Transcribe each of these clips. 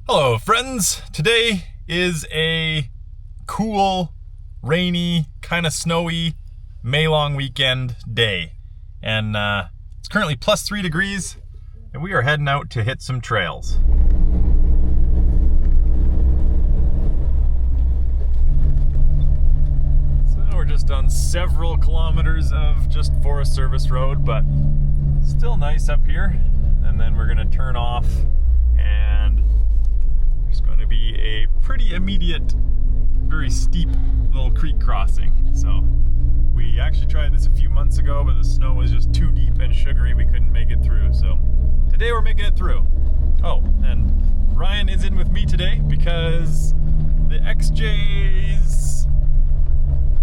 Hello friends, today is a cool, rainy, kind of snowy, May-long weekend day. And it's currently plus 3 degrees and we are heading out to hit some trails. So we're just on several kilometers of just Forest Service road, but still nice up here. And then we're gonna turn off and there's going to be a pretty immediate, very steep little creek crossing. So we actually tried this a few months ago, but the snow was just too deep and sugary, we couldn't make it through. So today we're making it through. Oh, and Ryan is in with me today because the XJ's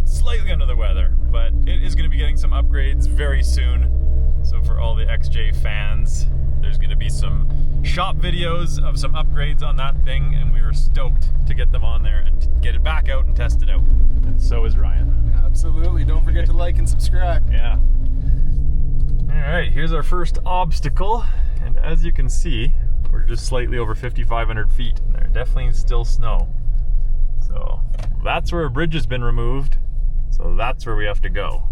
slightly under the weather, but it is going to be getting some upgrades very soon. So for all the XJ fans, there's going to be some shop videos of some upgrades on that thing, and we were stoked to get them on there and get it back out and test it out. And so is Ryan. Absolutely. Don't forget to like and subscribe. Yeah. Alright, here's our first obstacle, and as you can see, we're just slightly over 5,500 feet, and there definitely is still snow. So that's where a bridge has been removed, so that's where we have to go.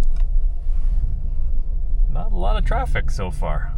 Not a lot of traffic so far.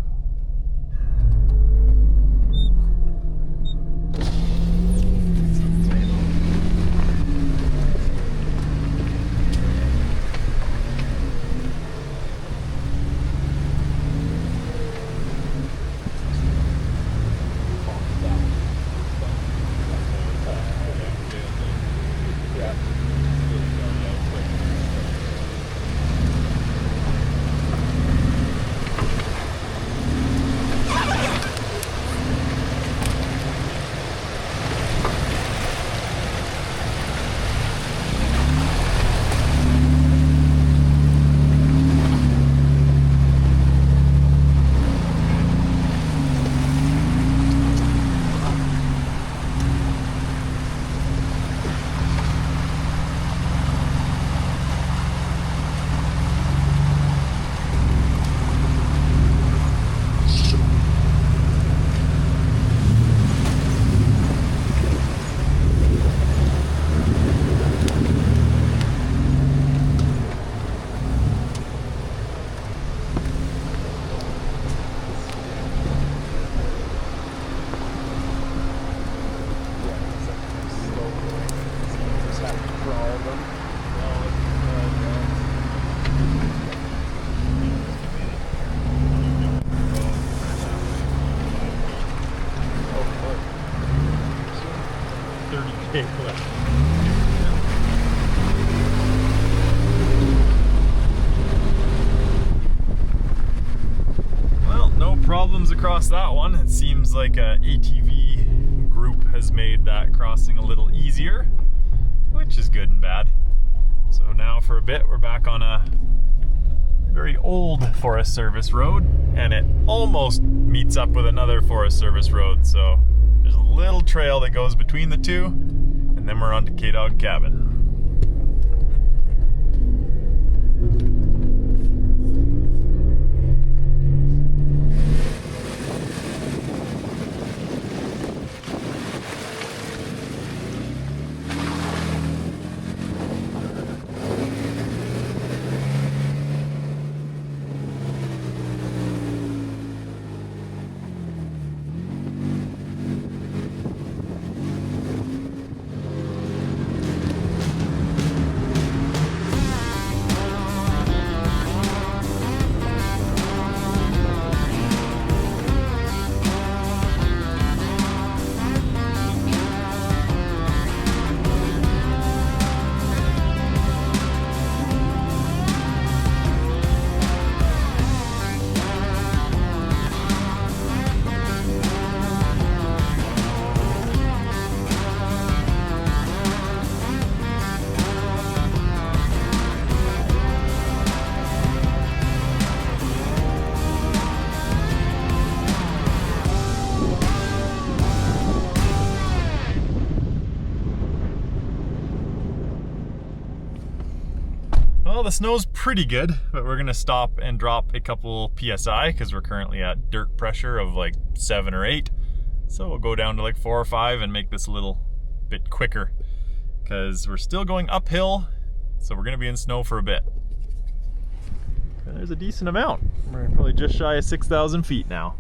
Well, no problems across that one. It seems like a ATV group has made that crossing a little easier, which is good and bad. So now for a bit we're back on a very old Forest Service road, and it almost meets up with another Forest Service road. So there's a little trail that goes between the two, and then we're on to K-Dog Cabin. Well, the snow's pretty good, but we're gonna stop and drop a couple PSI because we're currently at dirt pressure of like 7 or 8. So we'll go down to like 4 or 5 and make this a little bit quicker because we're still going uphill, so we're gonna be in snow for a bit. And there's a decent amount. We're probably just shy of 6,000 feet now.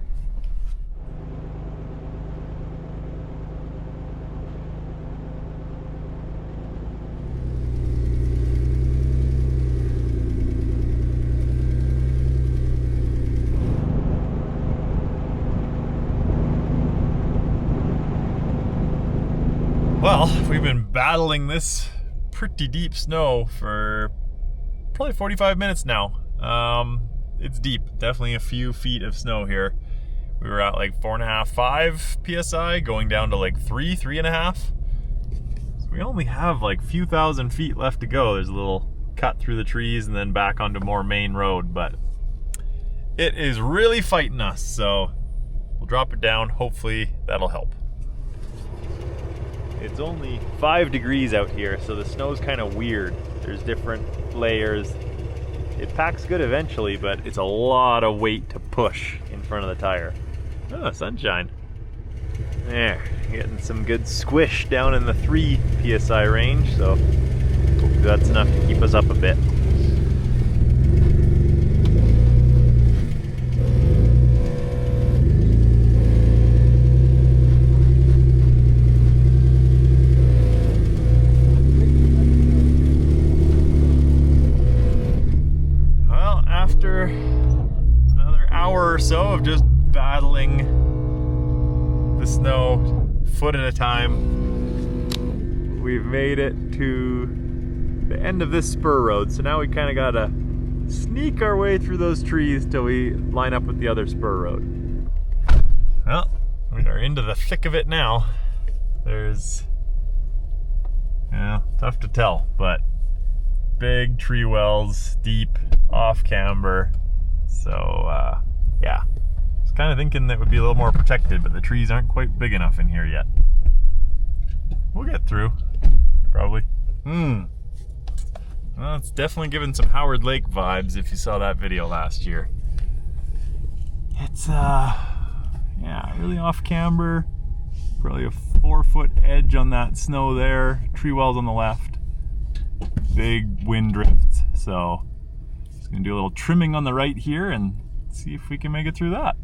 Well, we've been battling this pretty deep snow for probably 45 minutes now. It's deep, definitely a few feet of snow here. We were at like 4.5, 5 PSI, going down to like 3.5. So we only have like a few thousand feet left to go. There's a little cut through the trees and then back onto more main road, but it is really fighting us. So we'll drop it down. Hopefully that'll help. It's only 5 degrees out here, so the snow's kind of weird. There's different layers. It packs good eventually, but it's a lot of weight to push in front of the tire. Oh, sunshine. There, getting some good squish down in the 3 PSI range, so hopefully that's enough to keep us up a bit. After another hour or so of just battling the snow foot at a time, we've made it to the end of this spur road. So now we kind of gotta sneak our way through those trees till we line up with the other spur road. Well, we are into the thick of it now. There's, tough to tell, but big tree wells, deep, off camber. So yeah, just kind of thinking that would be a little more protected, but the trees aren't quite big enough in here yet. We'll get through, probably. Well, it's definitely giving some Howard Lake vibes if you saw that video last year. It's yeah, really off camber. Probably a 4-foot edge on that snow there. Tree wells on the left. Big wind drifts, so just gonna do a little trimming on the right here and see if we can make it through that.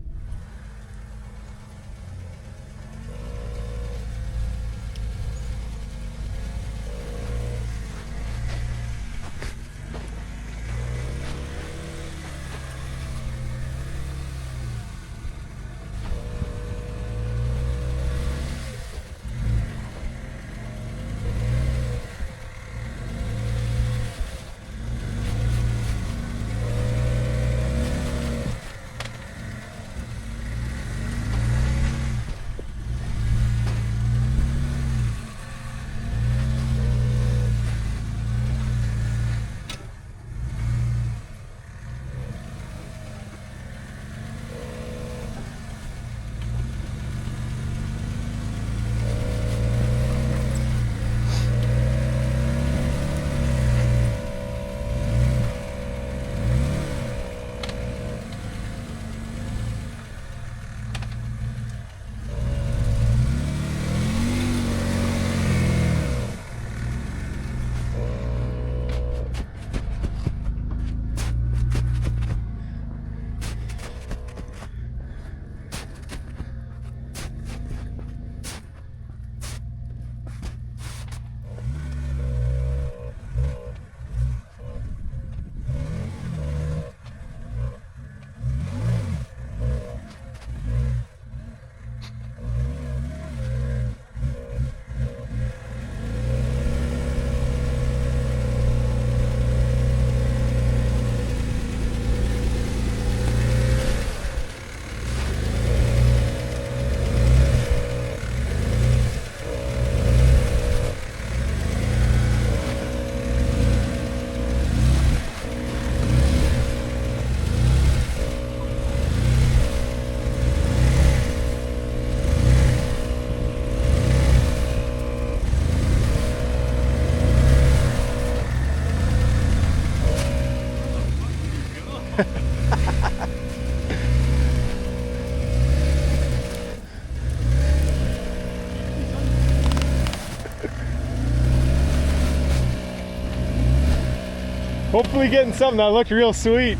Hopefully getting something that looked real sweet.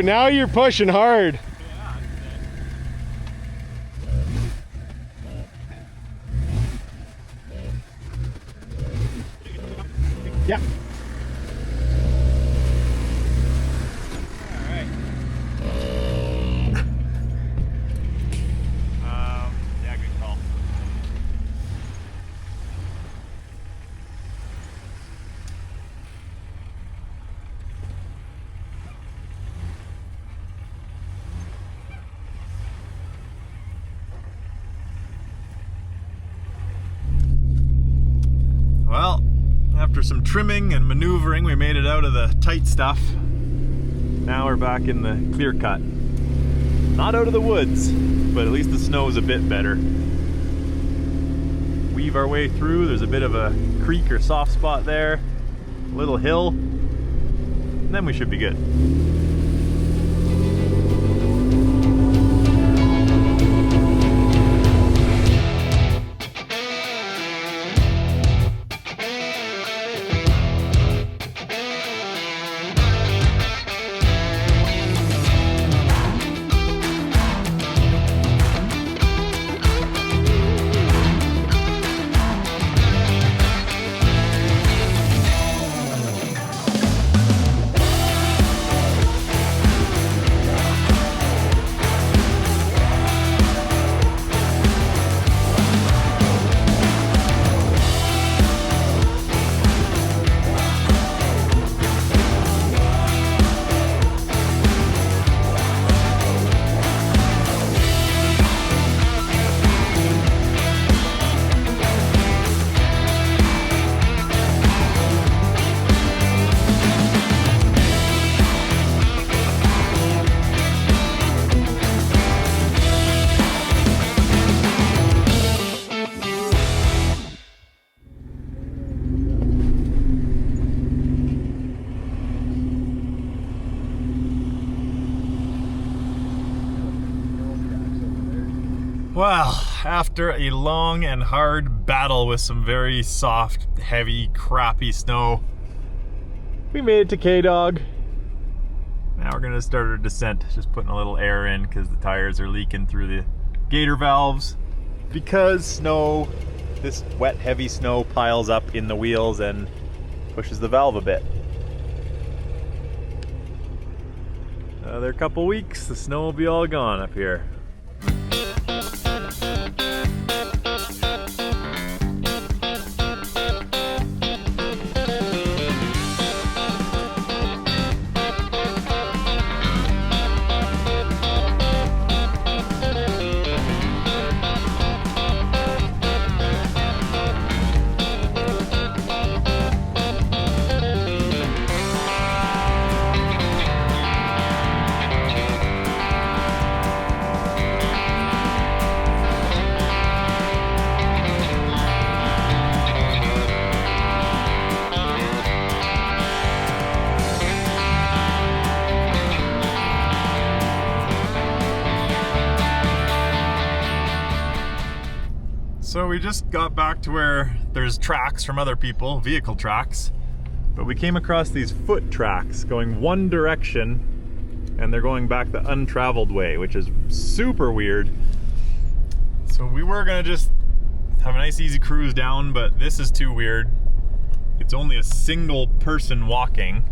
Now you're pushing hard. Yeah. All right. Yeah, good call. Well, after some trimming and maneuvering, we made it out of the tight stuff. Now we're back in the clear cut. Not out of the woods, but at least the snow's a bit better. Weave our way through. There's a bit of a creek or soft spot there, a little hill, and then we should be good. Well, after a long and hard battle with some very soft, heavy, crappy snow, we made it to K-Dog. Now we're gonna start our descent, just putting a little air in because the tires are leaking through the gator valves. Because snow, this wet, heavy snow piles up in the wheels and pushes the valve a bit. Another couple weeks, the snow will be all gone up here. So we just got back to where there's tracks from other people, vehicle tracks, but we came across these foot tracks going one direction and they're going back the untraveled way, which is super weird. So we were gonna just have have a nice easy cruise down, but this is too weird. It's only a single person walking.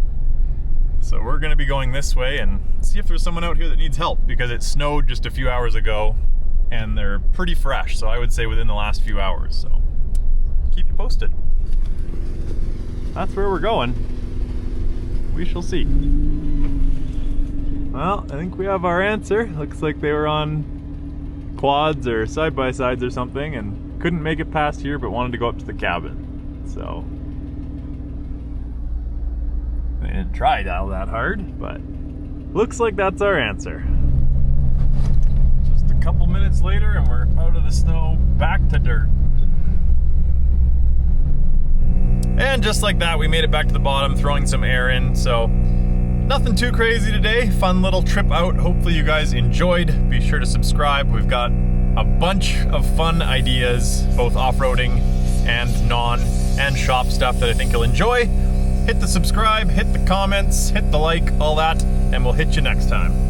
So we're gonna be going this way and see if there's someone out here that needs help, because it snowed just a few hours ago and they're pretty fresh. So I would say within the last few hours. So keep you posted. That's where we're going. We shall see. Well, I think we have our answer. Looks like they were on quads or side-by-sides or something and couldn't make it past here, but wanted to go up to the cabin. So they didn't try all that hard, but looks like that's our answer. Just a couple minutes later and we're out of the snow, back to dirt. And just like that, we made it back to the bottom, throwing some air in. So nothing too crazy today. Fun little trip out. Hopefully you guys enjoyed. Be sure to subscribe. We've got a bunch of fun ideas, both off-roading and non and shop stuff that I think you'll enjoy. Hit the subscribe, hit the comments, hit the like, all that, and we'll hit you next time.